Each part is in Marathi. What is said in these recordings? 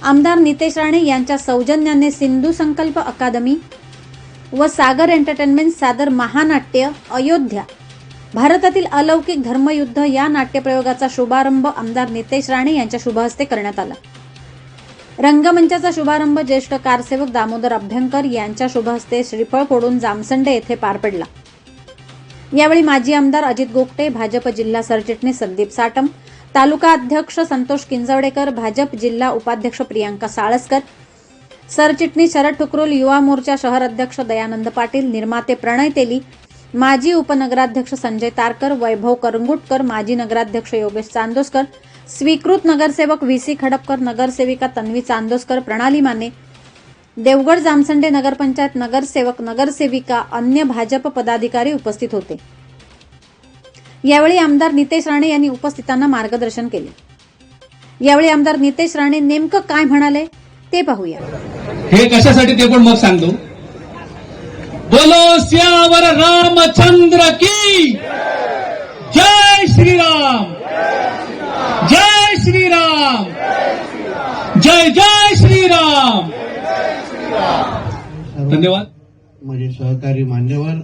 आमदार नितेश राणे यांच्या सौजन्याने सिंधू संकल्प अकादमी व सागर एंटरटेनमेंट सादर महानाट्य अयोध्या भारतातील अलौकिक धर्मयुद्ध या नाट्यप्रयोगाचा शुभारंभ आमदार नितेश राणे यांच्या शुभहस्ते करण्यात आला। रंगमंचाचा शुभारंभ ज्येष्ठ कारसेवक दामोदर अभ्यंकर यांच्या शुभहस्ते श्रीफळ फोडून जामसंडे येथे पार पडला। यावेळी माजी आमदार अजित गोगटे, भाजप जिल्हा सरचिटणीस संदीप साटम, तालुका अध्यक्ष संतोष किंजवडेकर, भाजप जिल्हा उपाध्यक्ष प्रियांका साळसकर, सरचिटणीस शरद ठुकरोल, युवा मोर्चा शहर अध्यक्ष दयानंद पाटील, निर्माते प्रणय तेली, माजी उपनगराध्यक्ष संजय तारकर, वैभव करंगुटकर, माजी नगराध्यक्ष योगेश चांदोसकर, स्वीकृत नगरसेवक व्हीसी खडपकर, नगरसेविका तन्वी चांदोसकर, प्रणाली माने, देवगड जामसंडे नगरपंचायत नगरसेवक नगरसेविका, अन्य भाजप पदाधिकारी उपस्थित होते। यावेळी आमदार नितेश राणे यांनी उपस्थितांना मार्गदर्शन केले। यावेळी आमदार नितेश राणे नेमकं काय म्हणाले ते पाहूया। हे कशासाठी ते पण मग सांगतो। बोलो सियावर रामचंद्र की जय श्रीराम, जय श्रीराम, जय जय श्रीराम। धन्यवाद। माझे सहकारी मान्यवर,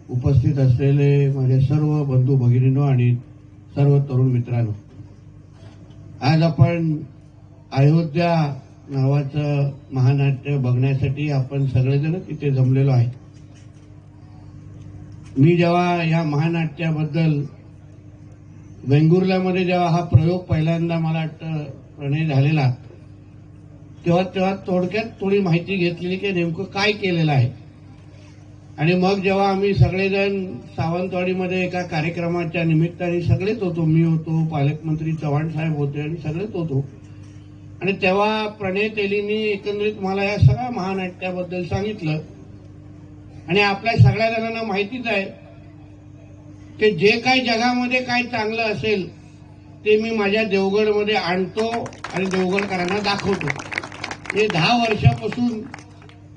उपस्थित असलेले माझे सर्व बंधू भगिनींनो आणि सर्व तरुण मित्रांनो, आज आपण अयोध्या नावाचं महानाट्य बघण्यासाठी आपण सगळेजण तिथे जमलेलो आहे। मी जेव्हा या महानाट्याबद्दल वेंगुर्ल्यामध्ये जेव्हा हा प्रयोग पहिल्यांदा मला वाटतं प्रणय झालेला, तेव्हा थोडक्यात थोडी माहिती घेतलेली की नेमकं काय केलेलं आहे। आणि मग जेव्हा आम्ही सगळेजण सावंतवाडीमध्ये एका कार्यक्रमाच्या निमित्ताने सगळेच होतो, मी होतो, पालकमंत्री चव्हाण साहेब होते आणि सगळेच होतो, आणि तेव्हा प्रणय तेलींनी एकंदरीत मला या सगळ्या महानाट्याबद्दल सांगितलं। आणि आपल्या सगळ्या जणांना माहितीच आहे की जे काही जगामध्ये काय चांगलं असेल ते मी माझ्या देवगडमध्ये आणतो आणि देवगडकरांना दाखवतो। हे 10 वर्षापासून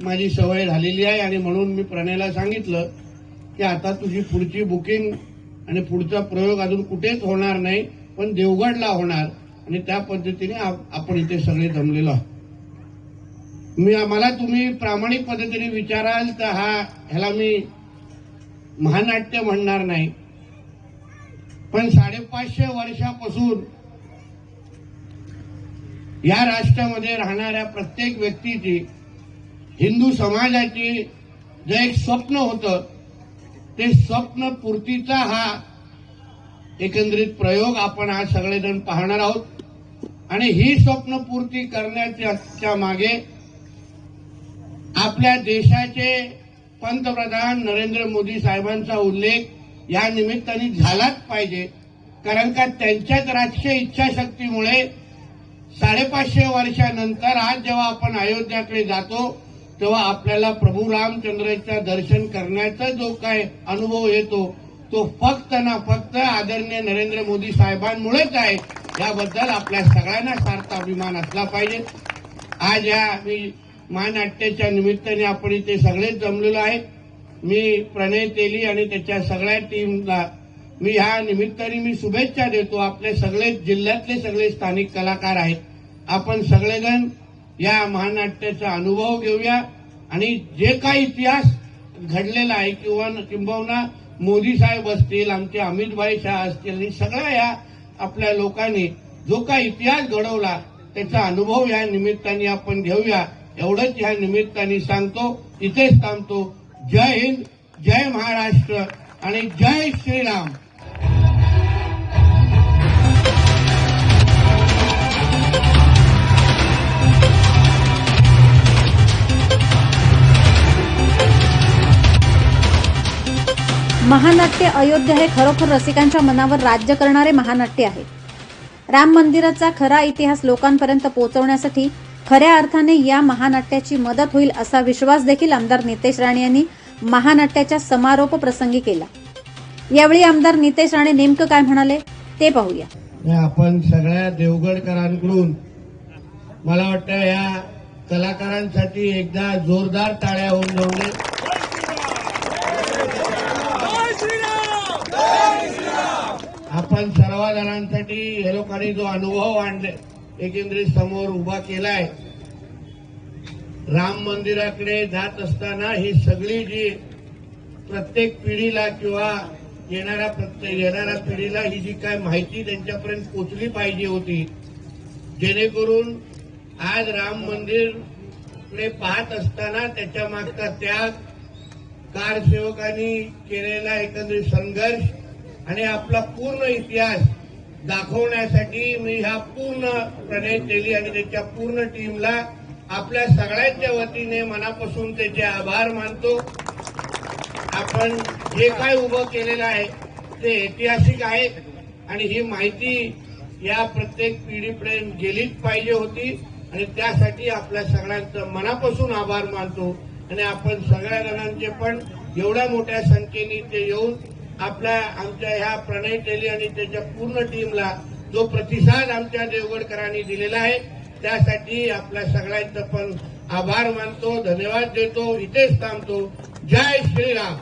माझी सवय झालेली आहे आणि म्हणून मी प्रणयला सांगितलं की आता तुझी पुढची बुकिंग आणि पुढचा प्रयोग अजून कुठेच होणार नाही, पण देवगडला होणार, आणि त्या पद्धतीने आपण इथे सगळे जमलेलो आहोत। मला तुम्ही प्रामाणिक पद्धतीने विचाराल तर ह्याला मी महानाट्य म्हणणार नाही, पण 550 वर्षापासून या राष्ट्रामध्ये राहणाऱ्या प्रत्येक व्यक्तीची, हिंदू समाजाची जे एक स्वप्न होतं ते स्वप्न पूर्तीचा हा एकंदरीत प्रयोग आपण आज सगळेजण पाहणार आहोत। आणि ही स्वप्न पूर्ती करण्याच्या मागे आपल्या देशाचे पंतप्रधान नरेंद्र मोदी साहेबांचा उल्लेख या निमित्ताने झालाच पाहिजे, कारण का त्यांच्याच राजकीय इच्छाशक्तीमुळे 550 वर्षानंतर आज जेव्हा आपण अयोध्याकडे जातो तेव्हा आपल्याला प्रभू रामचंद्राचं दर्शन करण्याचा जो काय अनुभव येतो तो फक्त ना फक्त आदरणीय नरेंद्र मोदी साहेबांमुळेच आहे। याबद्दल आपल्या सगळ्यांना सार्थ अभिमान असला पाहिजे। आज या महानाट्याच्या निमित्ताने आपण इथे सगळेच जमलेलो आहे। मी प्रणय तेली आणि त्याच्या सगळ्या टीमला मी ह्या निमित्ताने मी शुभेच्छा देतो। आपले सगळे जिल्ह्यातले सगळे स्थानिक कलाकार आहेत, आपण सगळेजण या महानाट्याचा अनुभव घेऊया आणि जे काही इतिहास घडलेला आहे किंबहुना मोदी साहेब असतील, आमचे अमितभाई शाह असतील, आणि सगळ्या या आपल्या लोकांनी जो काही इतिहास घडवला त्याचा अनुभव या निमित्ताने आपण घेऊया, एवढंच या निमित्ताने सांगतो। इथेच थांबतो। जय हिंद, जय महाराष्ट्र आणि जय श्रीराम। महानाट्य अयोध्या हे खरोखर रसिकांच्या मनावर राज्य करणारे महानाट्य आहे। राम मंदिराचा खरा इतिहास लोकांपर्यंत पोहोचवण्यासाठी खऱ्या अर्थाने या महानाट्याची मदत होईल असा विश्वास देखील आमदार नितेश राणे यांनी महानाट्याच्या समारोप प्रसंगी केला। यावेळी आमदार नितेश राणे नेमकं काय म्हणाले ते पाहूया। आपण सगळ्या देवगडकरांकडून मला वाटतं या कलाकारांसाठी एकदा जोरदार टाळ्या होऊन जाऊ दे। आपण सर्व जणांसाठी हे लोकांनी जो अनुभव एकंदरीत समोर उभा केलाय. राम मंदिराकडे जात असताना ही सगळी जी प्रत्येक पिढीला किंवा येणाऱ्या पिढीला ही जी काय माहिती त्यांच्यापर्यंत पोचली पाहिजे होती, जेणेकरून आज राम मंदिरकडे पाहत असताना त्याच्या मागचा त्याग, कारसेवकांनी केलेला एकंदरीत संघर्ष आणि आपला पूर्ण इतिहास दाखवण्यासाठी मी ह्या पूर्ण प्रणय तेली आणि त्याच्या पूर्ण टीमला आपल्या सगळ्यांच्या वतीने मनापासून त्याचे आभार मानतो. आपण जे काय उभं केलेलं आहे ते ऐतिहासिक आहे आणि ही माहिती या प्रत्येक पिढीपर्यंत गेलीच पाहिजे होती आणि त्यासाठी आपल्या सगळ्यांचं मनापासून आभार मानतो. आणि आपण सगळ्या जणांचे पण एवढ्या मोठ्या संख्येने ते येऊन आमच्या ह्या प्रणय तेली आणि त्याच्या पूर्ण टीमला जो प्रतिसाद आमच्या देवगडकरांनी दिलेला आहे त्यासाठी आपल्या सगळ्यांचं पण आभार मानतो, धन्यवाद देतो. इथेच थांबतो. जय श्रीराम.